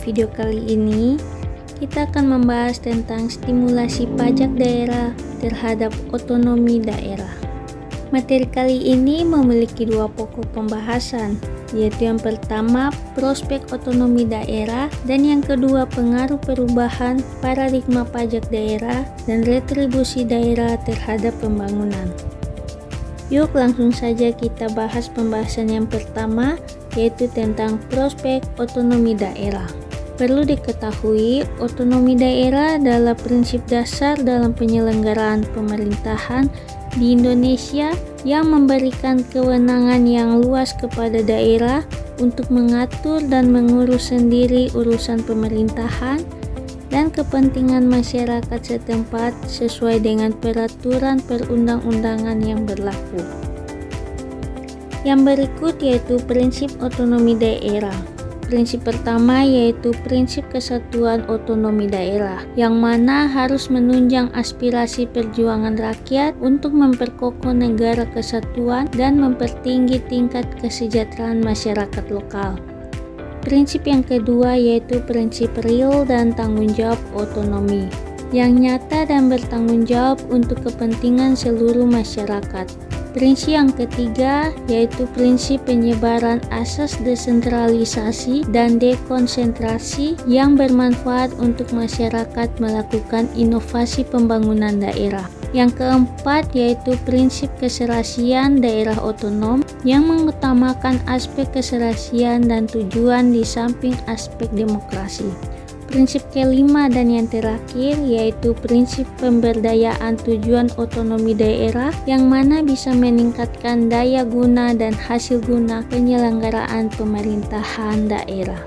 video kali ini, kita akan membahas tentang stimulasi pajak daerah terhadap otonomi daerah. Materi kali ini memiliki dua pokok pembahasan, yaitu yang pertama prospek otonomi daerah dan yang kedua pengaruh perubahan paradigma pajak daerah dan retribusi daerah terhadap pembangunan. Yuk langsung saja kita bahas pembahasan yang pertama, yaitu tentang prospek otonomi daerah. Perlu diketahui, otonomi daerah adalah prinsip dasar dalam penyelenggaraan pemerintahan di Indonesia yang memberikan kewenangan yang luas kepada daerah untuk mengatur dan mengurus sendiri urusan pemerintahan dan kepentingan masyarakat setempat sesuai dengan peraturan perundang-undangan yang berlaku. Yang berikut yaitu prinsip otonomi daerah. Prinsip pertama yaitu prinsip kesatuan otonomi daerah, yang mana harus menunjang aspirasi perjuangan rakyat untuk memperkokoh negara kesatuan dan mempertinggi tingkat kesejahteraan masyarakat lokal. Prinsip yang kedua yaitu prinsip real dan tanggung jawab otonomi, yang nyata dan bertanggung jawab untuk kepentingan seluruh masyarakat. Prinsip yang ketiga yaitu prinsip penyebaran asas desentralisasi dan dekonsentrasi yang bermanfaat untuk masyarakat melakukan inovasi pembangunan daerah. Yang keempat yaitu prinsip keserasian daerah otonom yang mengutamakan aspek keserasian dan tujuan di samping aspek demokrasi. Prinsip kelima dan yang terakhir yaitu prinsip pemberdayaan tujuan otonomi daerah yang mana bisa meningkatkan daya guna dan hasil guna penyelenggaraan pemerintahan daerah.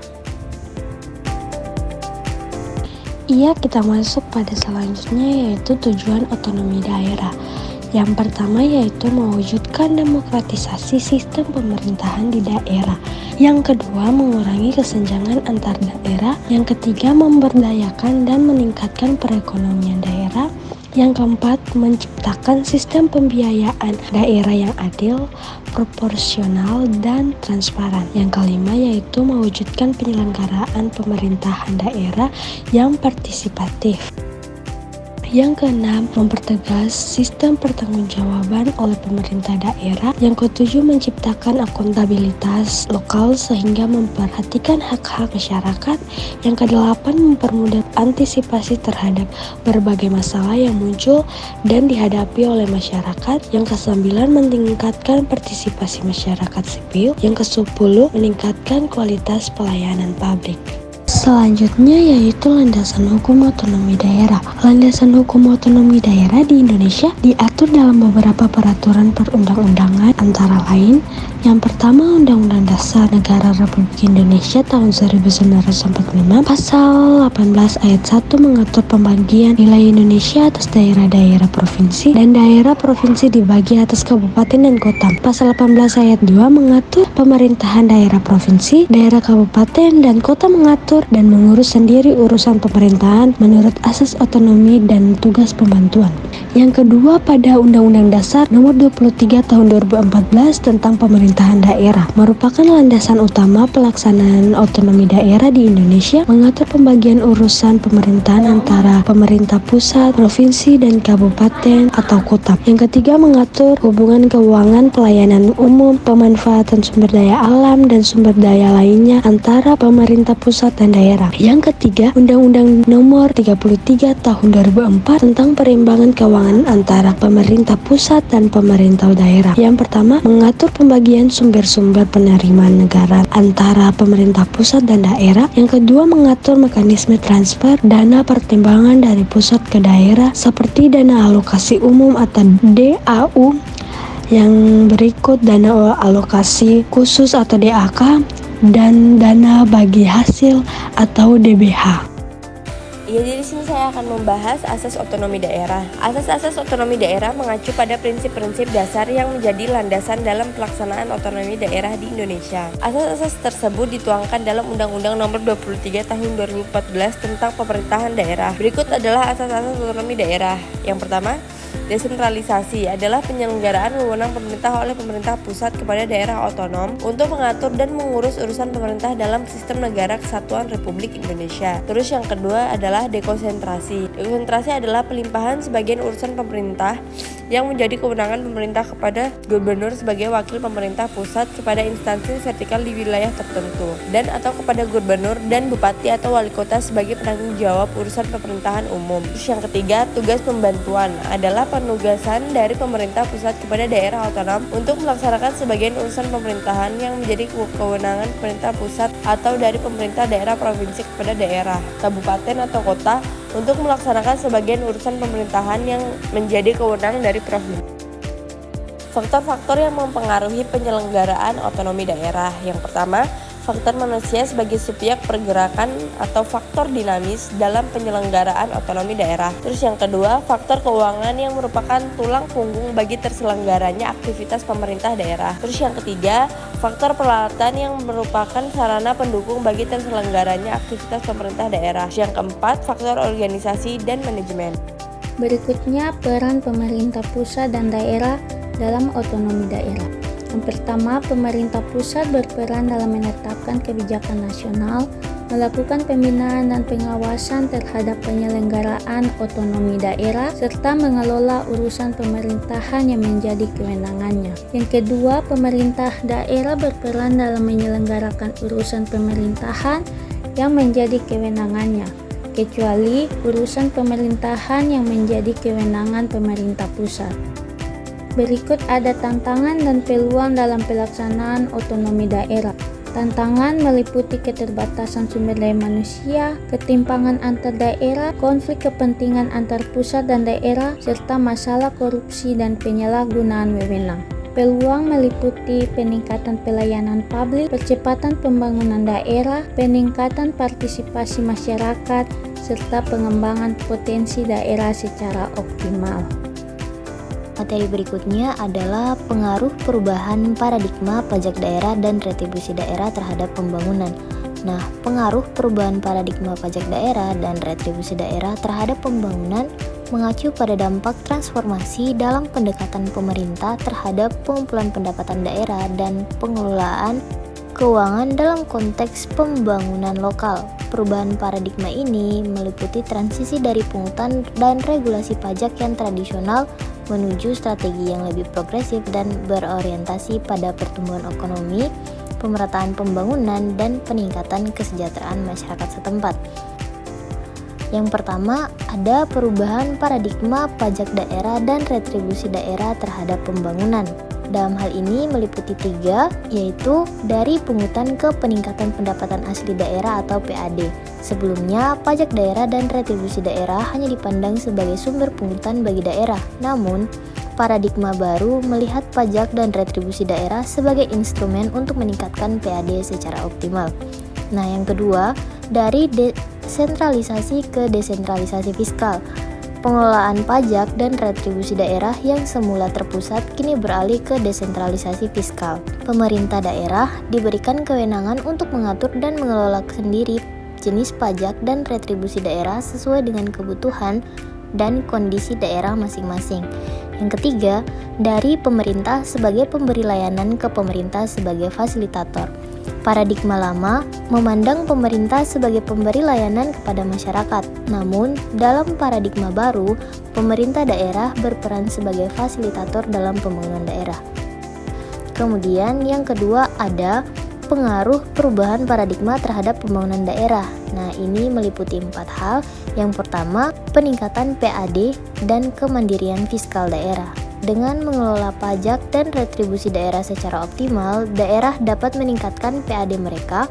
Iya, kita masuk pada selanjutnya yaitu tujuan otonomi daerah. Yang pertama yaitu mewujudkan demokratisasi sistem pemerintahan di daerah. Yang kedua, mengurangi kesenjangan antar daerah. Yang ketiga, memberdayakan dan meningkatkan perekonomian daerah. Yang keempat, menciptakan sistem pembiayaan daerah yang adil, proporsional, dan transparan. Yang kelima yaitu mewujudkan penyelenggaraan pemerintahan daerah yang partisipatif. Yang keenam, mempertegas sistem pertanggungjawaban oleh pemerintah daerah. Yang ketujuh, menciptakan akuntabilitas lokal sehingga memperhatikan hak-hak masyarakat. Yang kedelapan, mempermudah antisipasi terhadap berbagai masalah yang muncul dan dihadapi oleh masyarakat. Yang kesembilan, meningkatkan partisipasi masyarakat sipil. Yang kesepuluh, meningkatkan kualitas pelayanan publik. Selanjutnya yaitu landasan hukum otonomi daerah. Landasan hukum otonomi daerah di Indonesia diatur dalam beberapa peraturan perundang-undangan, antara lain yang pertama Undang-Undang Dasar Negara Republik Indonesia tahun 1945 Pasal 18 ayat 1 mengatur pembagian wilayah Indonesia atas daerah-daerah provinsi dan daerah provinsi dibagi atas kabupaten dan kota. Pasal 18 ayat 2 mengatur pemerintahan daerah provinsi, daerah kabupaten dan kota mengatur dan mengurus sendiri urusan pemerintahan menurut asas otonomi dan tugas pembantuan. Yang kedua, pada Undang-Undang Dasar Nomor 23 Tahun 2014 tentang pemerintahan daerah merupakan landasan utama pelaksanaan otonomi daerah di Indonesia, mengatur pembagian urusan pemerintahan antara pemerintah pusat, provinsi, dan kabupaten atau kota. Yang ketiga, mengatur hubungan keuangan, pelayanan umum, pemanfaatan sumber daya alam, dan sumber daya lainnya antara pemerintah pusat dan daerah. Yang ketiga, Undang-Undang Nomor 33 Tahun 2004 tentang perimbangan keuangan antara pemerintah pusat dan pemerintah daerah. Yang pertama, mengatur pembagian sumber-sumber penerimaan negara antara pemerintah pusat dan daerah. Yang kedua, mengatur mekanisme transfer dana pertimbangan dari pusat ke daerah seperti dana alokasi umum atau DAU. Yang berikut dana alokasi khusus atau DAK dan dana bagi hasil atau DBH. Ya, jadi di sini saya akan membahas asas otonomi daerah. Asas-asas otonomi daerah mengacu pada prinsip-prinsip dasar yang menjadi landasan dalam pelaksanaan otonomi daerah di Indonesia. Asas-asas tersebut dituangkan dalam Undang-Undang Nomor 23 Tahun 2014 tentang pemerintahan daerah. Berikut adalah asas-asas otonomi daerah. Yang pertama, Desentralisasi adalah penyelenggaraan wewenang pemerintah oleh pemerintah pusat kepada daerah otonom untuk mengatur dan mengurus urusan pemerintah dalam sistem negara kesatuan Republik Indonesia. Terus yang kedua adalah dekonsentrasi. Dekonsentrasi adalah pelimpahan sebagian urusan pemerintah yang menjadi kewenangan pemerintah kepada gubernur sebagai wakil pemerintah pusat kepada instansi vertikal di wilayah tertentu dan atau kepada gubernur dan bupati atau wali kota sebagai penanggung jawab urusan pemerintahan umum. Terus yang ketiga, tugas pembantuan adalah penugasan dari pemerintah pusat kepada daerah otonom untuk melaksanakan sebagian urusan pemerintahan yang menjadi kewenangan pemerintah pusat atau dari pemerintah daerah provinsi kepada daerah, kabupaten atau kota untuk melaksanakan sebagian urusan pemerintahan yang menjadi kewenangan dari provinsi. Faktor-faktor yang mempengaruhi penyelenggaraan otonomi daerah. Yang pertama, faktor manusia sebagai subjek pergerakan atau faktor dinamis dalam penyelenggaraan otonomi daerah. Terus yang kedua, faktor keuangan yang merupakan tulang punggung bagi terselenggaranya aktivitas pemerintah daerah. Terus yang ketiga, faktor peralatan yang merupakan sarana pendukung bagi terselenggaranya aktivitas pemerintah daerah. Yang keempat, faktor organisasi dan manajemen. Berikutnya, peran pemerintah pusat dan daerah dalam otonomi daerah. Yang pertama, pemerintah pusat berperan dalam menetapkan kebijakan nasional, melakukan pembinaan dan pengawasan terhadap penyelenggaraan otonomi daerah, serta mengelola urusan pemerintahan yang menjadi kewenangannya. Yang kedua, pemerintah daerah berperan dalam menyelenggarakan urusan pemerintahan yang menjadi kewenangannya, kecuali urusan pemerintahan yang menjadi kewenangan pemerintah pusat. Berikut ada tantangan dan peluang dalam pelaksanaan otonomi daerah. Tantangan meliputi keterbatasan sumber daya manusia, ketimpangan antar daerah, konflik kepentingan antar pusat dan daerah, serta masalah korupsi dan penyalahgunaan wewenang. Peluang meliputi peningkatan pelayanan publik, percepatan pembangunan daerah, peningkatan partisipasi masyarakat, serta pengembangan potensi daerah secara optimal. Materi berikutnya adalah pengaruh perubahan paradigma pajak daerah dan retribusi daerah terhadap pembangunan. Nah, pengaruh perubahan paradigma pajak daerah dan retribusi daerah terhadap pembangunan mengacu pada dampak transformasi dalam pendekatan pemerintah terhadap pengumpulan pendapatan daerah dan pengelolaan keuangan dalam konteks pembangunan lokal. Perubahan paradigma ini meliputi transisi dari pungutan dan regulasi pajak yang tradisional menuju strategi yang lebih progresif dan berorientasi pada pertumbuhan ekonomi, pemerataan pembangunan, dan peningkatan kesejahteraan masyarakat setempat. Yang pertama, ada perubahan paradigma pajak daerah dan retribusi daerah terhadap pembangunan. Dalam hal ini meliputi 3, yaitu dari pungutan ke peningkatan pendapatan asli daerah atau PAD. Sebelumnya, pajak daerah dan retribusi daerah hanya dipandang sebagai sumber pungutan bagi daerah. Namun, paradigma baru melihat pajak dan retribusi daerah sebagai instrumen untuk meningkatkan PAD secara optimal. Nah, yang kedua, dari desentralisasi ke desentralisasi fiskal. Pengelolaan pajak dan retribusi daerah yang semula terpusat kini beralih ke desentralisasi fiskal. Pemerintah daerah diberikan kewenangan untuk mengatur dan mengelola sendiri jenis pajak dan retribusi daerah sesuai dengan kebutuhan dan kondisi daerah masing-masing. Yang ketiga, dari pemerintah sebagai pemberi layanan ke pemerintah sebagai fasilitator. Paradigma lama memandang pemerintah sebagai pemberi layanan kepada masyarakat. Namun, dalam paradigma baru, pemerintah daerah berperan sebagai fasilitator dalam pembangunan daerah. Kemudian yang kedua ada pengaruh perubahan paradigma terhadap pembangunan daerah. Nah, ini meliputi 4 hal. Yang pertama, peningkatan PAD dan kemandirian fiskal daerah. Dengan mengelola pajak dan retribusi daerah secara optimal, daerah dapat meningkatkan PAD mereka.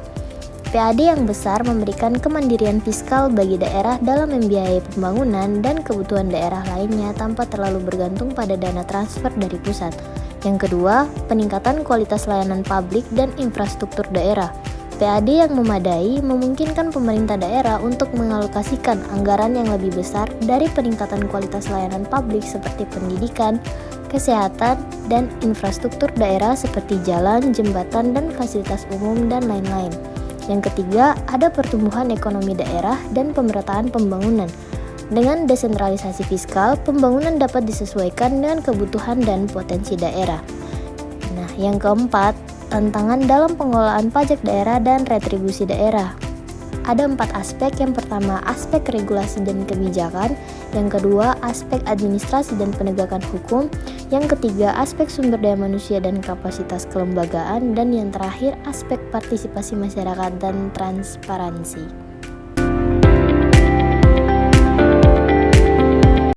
PAD yang besar memberikan kemandirian fiskal bagi daerah dalam membiayai pembangunan dan kebutuhan daerah lainnya tanpa terlalu bergantung pada dana transfer dari pusat. Yang kedua, peningkatan kualitas layanan publik dan infrastruktur daerah. PAD yang memadai memungkinkan pemerintah daerah untuk mengalokasikan anggaran yang lebih besar dari peningkatan kualitas layanan publik seperti pendidikan, kesehatan, dan infrastruktur daerah seperti jalan, jembatan, dan fasilitas umum, dan lain-lain. Yang ketiga, ada pertumbuhan ekonomi daerah dan pemerataan pembangunan. Dengan desentralisasi fiskal, pembangunan dapat disesuaikan dengan kebutuhan dan potensi daerah. Nah, yang keempat, tantangan dalam pengelolaan pajak daerah dan retribusi daerah. Ada 4 aspek. Yang pertama, aspek regulasi dan kebijakan. Yang kedua, aspek administrasi dan penegakan hukum. Yang ketiga, aspek sumber daya manusia dan kapasitas kelembagaan. Dan yang terakhir, aspek partisipasi masyarakat dan transparansi.